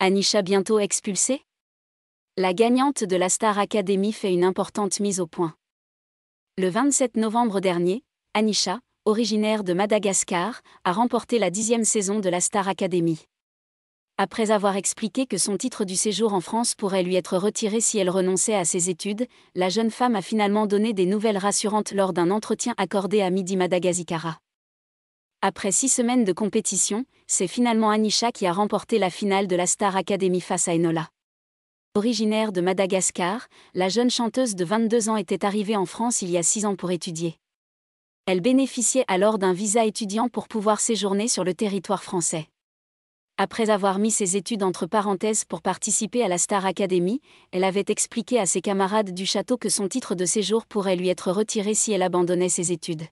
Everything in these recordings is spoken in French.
Anisha bientôt expulsée? La gagnante de la Star Academy fait une importante mise au point. Le 27 novembre dernier, Anisha, originaire de Madagascar, a remporté la 10e saison de la Star Academy. Après avoir expliqué que son titre du séjour en France pourrait lui être retiré si elle renonçait à ses études, la jeune femme a finalement donné des nouvelles rassurantes lors d'un entretien accordé à Midi Madagascar. Après 6 semaines de compétition, c'est finalement Anisha qui a remporté la finale de la Star Academy face à Enola. Originaire de Madagascar, la jeune chanteuse de 22 ans était arrivée en France il y a 6 ans pour étudier. Elle bénéficiait alors d'un visa étudiant pour pouvoir séjourner sur le territoire français. Après avoir mis ses études entre parenthèses pour participer à la Star Academy, elle avait expliqué à ses camarades du château que son titre de séjour pourrait lui être retiré si elle abandonnait ses études.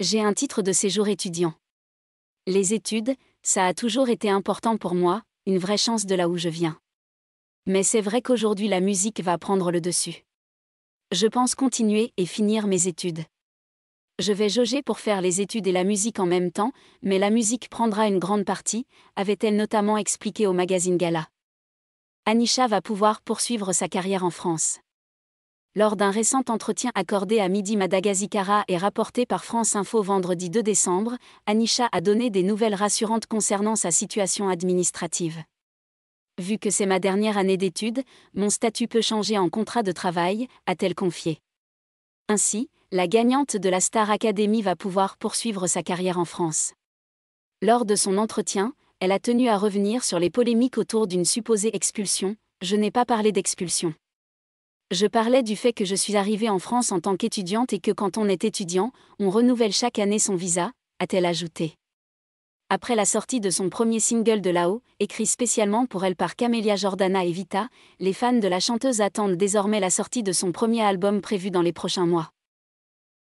J'ai un titre de séjour étudiant. Les études, ça a toujours été important pour moi, une vraie chance de là où je viens. Mais c'est vrai qu'aujourd'hui la musique va prendre le dessus. Je pense continuer et finir mes études. Je vais jauger pour faire les études et la musique en même temps, mais la musique prendra une grande partie, avait-elle notamment expliqué au magazine Gala. Anisha va pouvoir poursuivre sa carrière en France. Lors d'un récent entretien accordé à Midi Madagascar et rapporté par France Info vendredi 2 décembre, Anisha a donné des nouvelles rassurantes concernant sa situation administrative. Vu que c'est ma dernière année d'études, mon statut peut changer en contrat de travail, a-t-elle confié. Ainsi, la gagnante de la Star Academy va pouvoir poursuivre sa carrière en France. Lors de son entretien, elle a tenu à revenir sur les polémiques autour d'une supposée expulsion. Je n'ai pas parlé d'expulsion. Je parlais du fait que je suis arrivée en France en tant qu'étudiante et que quand on est étudiant, on renouvelle chaque année son visa, a-t-elle ajouté. Après la sortie de son premier single de Là-haut, écrit spécialement pour elle par Camélia Jordana et Vita, les fans de la chanteuse attendent désormais la sortie de son premier album prévu dans les prochains mois.